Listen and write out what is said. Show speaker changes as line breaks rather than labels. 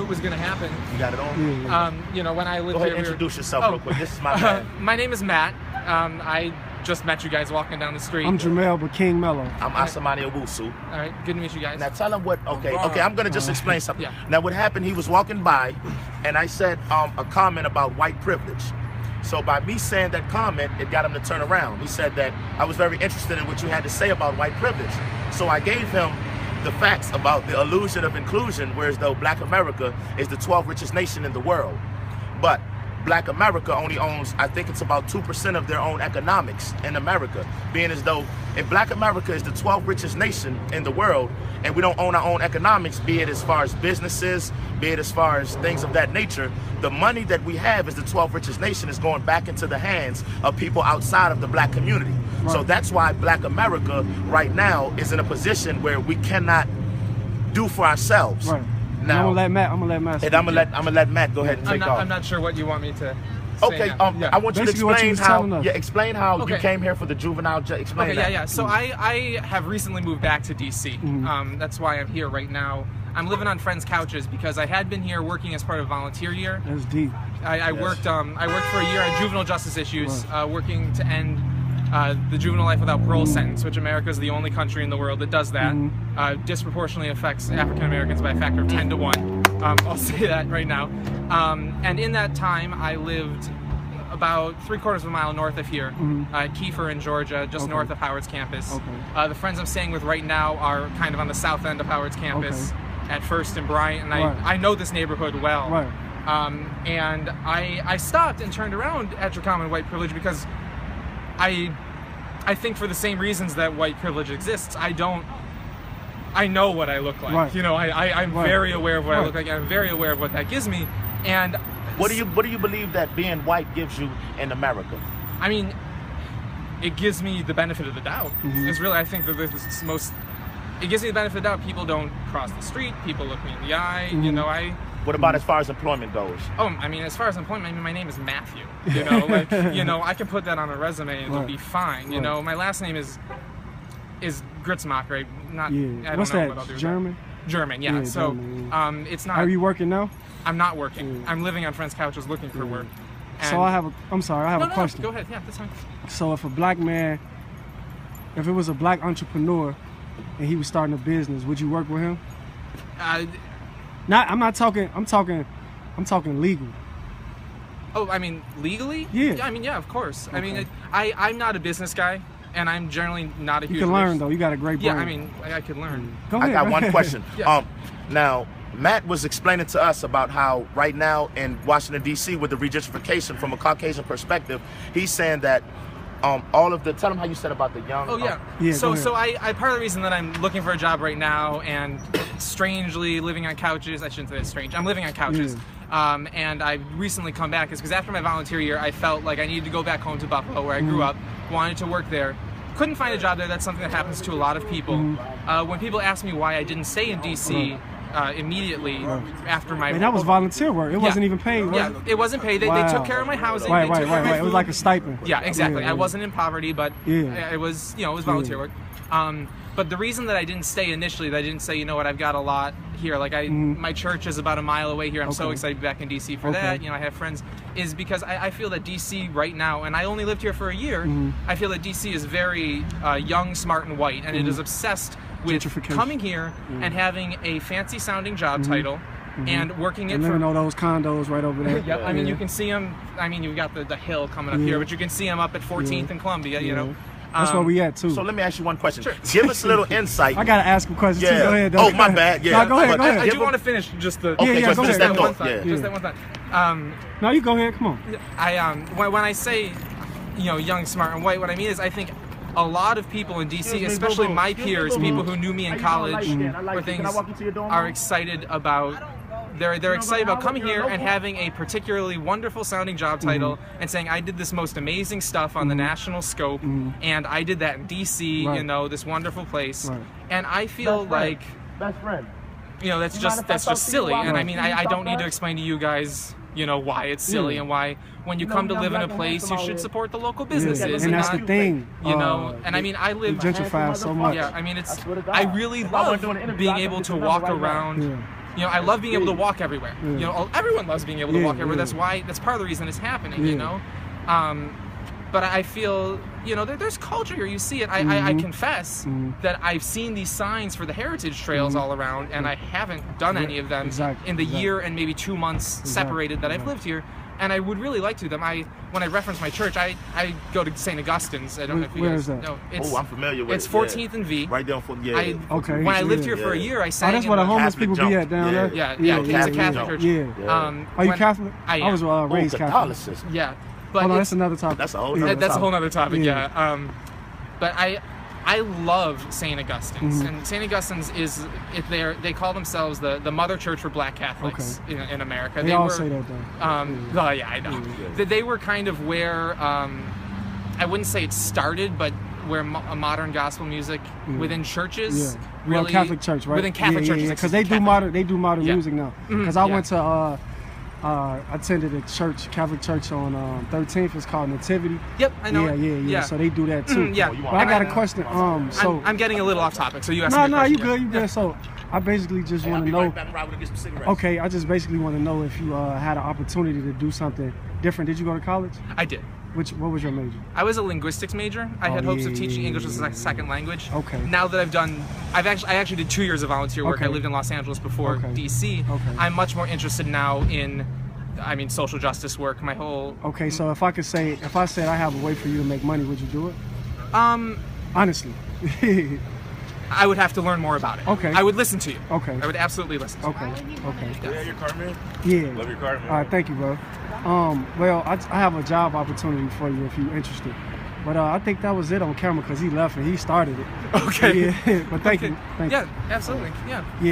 it was going to happen.
You got it on?
Yeah. You know, when I lived
Go ahead
here,
and introduce yourself real quick. This is my man.
My name is Matt. I just met you guys walking down the street.
I'm Jamel, but King Mello.
I'm Asamani Owusu.
All right, good to meet you guys.
Now tell him what, okay, I'm going to just explain something.
Yeah.
Now what happened, he was walking by, and I said a comment about white privilege. So by me saying that comment, it got him to turn around. He said that I was very interested in what you had to say about white privilege. So I gave him the facts about the illusion of inclusion, whereas though Black America is the 12th richest nation in the world. But Black America only owns, I think it's about 2% of their own economics in America, being as though if Black America is the 12th richest nation in the world and we don't own our own economics, be it as far as businesses, be it as far as things of that nature, the money that we have as the 12th richest nation is going back into the hands of people outside of the Black community. Right. So that's why Black America right now is in a position where we cannot do for ourselves.
Right.
Now,
I'm gonna let Matt.
And I'm gonna let Matt go ahead and take off.
I'm not sure what you want me to say.
Okay,
yeah.
I want you to
Basically
explain how you came here for the juvenile. Explain that.
Yeah. So I have recently moved back to DC. That's why I'm here right now. I'm living on friends' couches because I had been here working as part of volunteer year.
That's deep.
I worked for a year on juvenile justice issues, working to end the juvenile life without parole sentence, which America is the only country in the world that does that. Disproportionately affects African Americans by a factor of 10 to 1. I'll say that right now. And in that time, I lived about 3/4 of a mile north of here, Kiefer in Georgia, just north of Howard's campus. The friends I'm staying with right now are kind of on the south end of Howard's campus at First and Bryant, and I know this neighborhood well. And I stopped and turned around at your common white privilege because I think for the same reasons that white privilege exists, I know what I look like. You know, I'm very aware of what I look like, and I'm very aware of what that gives me. And
what do you believe that being white gives you in America?
I mean, it gives me the benefit of the doubt. It's really, I think that this is it gives me the benefit of the doubt. People don't cross the street, people look me in the eye, you know,
What about as far as employment goes?
Oh, I mean, as far as employment, I mean, my name is Matthew. You know, like, you know, I can put that on a resume and it'll be fine. You know, my last name is Gritzmacher, right? Not. I don't know what I'll do.
German?
German, yeah. So,
German,
it's not.
Are you working now?
I'm not working. I'm living on friends' couches looking for work.
So I have a question.
Go ahead. Yeah, that's fine.
So if a black man, if it was a black entrepreneur, and he was starting a business, would you work with him? I'm talking legal.
Oh, I mean, legally?
Yeah.
I mean, yeah, of course. I mean, I'm not a business guy, and I'm generally not a huge...
You can learn, though. You got a great brain.
Yeah, I mean, I could learn.
Go ahead.
I got one question. Now, Matt was explaining to us about how right now in Washington, D.C., with the regentrification from a Caucasian perspective, he's saying that all of the, tell them how you said about the young.
Oh yeah. So I part of the reason that I'm looking for a job right now and strangely living on couches, I shouldn't say it's strange, I'm living on couches. And I've recently come back is because after my volunteer year, I felt like I needed to go back home to Buffalo where I grew up, wanted to work there. Couldn't find a job there. That's something that happens to a lot of people. When people ask me why I didn't stay in DC immediately after my...
And that was volunteer work. It wasn't even paid, right?
Yeah, it wasn't paid. They took care of my housing.
Right. It was like a stipend.
Yeah, exactly. I wasn't in poverty, but it was, you know, it was volunteer work. But the reason that I didn't stay initially, that I didn't say, you know what, I've got a lot here. Like my church is about a mile away here. I'm so excited to be back in DC for that. You know, I have friends. Is because I feel that DC right now, and I only lived here for a year. I feel that DC is very young, smart, and white, and it is obsessed with coming here and having a fancy sounding job title and working it
for all those condos right over there.
I mean, you can see them. I mean, you've got the hill coming up here, but you can see them up at 14th and Columbia. You know.
That's where we at too.
So let me ask you one question. Sure. Give us a little insight.
I gotta ask a question too. Go ahead.
Oh, my bad. Yeah.
No, go ahead.
I do want to finish just the.
Okay,
just
that
one thought. Just that one thought.
No, you go ahead. Come on.
When I say, you know, young, smart, and white, what I mean is I think a lot of people in DC, especially my peers, people who knew me in college or things, are excited about. They're excited about coming here and having a particularly wonderful sounding job title and saying, I did this most amazing stuff on the national scope and I did that in DC, you know, this wonderful place. And I feel like, you know, that's just silly. And I mean, I don't need to explain to you guys, you know, why it's silly and why when you come to live in a place, you should support the local businesses.
And that's the thing.
You know, and I mean, I live...
gentrified so much.
Yeah, I mean, I really love being able to walk around You know, I love being able to walk everywhere.
Yeah.
You know, everyone loves being able to
Yeah,
walk everywhere.
yeah.
That's part of the reason it's happening.
Yeah.
You know, but I feel, you know, there's culture here. You see it. I confess that I've seen these signs for the heritage trails all around, and I haven't done any of them in the year and maybe 2 months separated that I've lived here. And I would really like to them. When I reference my church, I go to St. Augustine's. I don't know if you
Where
guys
is that?
know.
I'm familiar with it.
It's 14th and V.
Right down for
Okay.
When I lived here
Yeah.
for a year, I sang.
Oh, that's
in
where the
the-
homeless
Catholic
people be
jump.
at down
Yeah.
there.
Yeah,
yeah,
it's a
yeah,
Catholic
yeah.
church.
Yeah. Are you
when-
Catholic?
I
I was
am.
raised Catholic.
Catholicism.
Yeah, but
Hold on,
it's-
that's another topic.
That's a whole
Yeah.
nother
that's a whole
topic.
other topic.
Yeah.
Yeah. But I love St. Augustine's, and St. Augustine's they call themselves the mother church for Black Catholics in America.
They all say that though.
Oh yeah, I know. They were kind of where I wouldn't say it started, but where modern gospel music within churches.
Yeah.
Really,
Well, Catholic church, right?
Within Catholic churches,
because they do modern
Yeah.
music now. Because I
yeah.
went to attended a church, Catholic church on 13th. It's called Nativity.
Yep, I know.
Yeah. So they do that too.
Yeah.
But I got a question. So
I'm getting a little off topic, so you asked
no,
me a question.
you good, you good. So I basically just
Hey, I'll
want
be
to know.
right back around to get some cigarettes.
Okay, I just basically want to know if you had an opportunity to do something different. Did you go to college?
I did.
What was your major?
I was a linguistics major. I had hopes of teaching English as a second language.
Okay.
Now that I actually did 2 years of volunteer work.
Okay.
I lived in Los Angeles before DC.
Okay.
I'm much more interested now in, social justice work. My whole.
Okay, so if I said I have a way for you to make money, would you do it? Honestly.
I would have to learn more about it.
Okay.
I would listen to you.
Okay.
I would absolutely listen to you.
Okay.
Yeah, your car, man.
Yeah.
Love your car, man.
All right, thank you, bro. Well, I have a job opportunity for you if you're interested. But I think that was it on camera because he left and he started it.
Okay.
Yeah. But thank you. Thank you.
Yeah, absolutely. Yeah.
Yeah.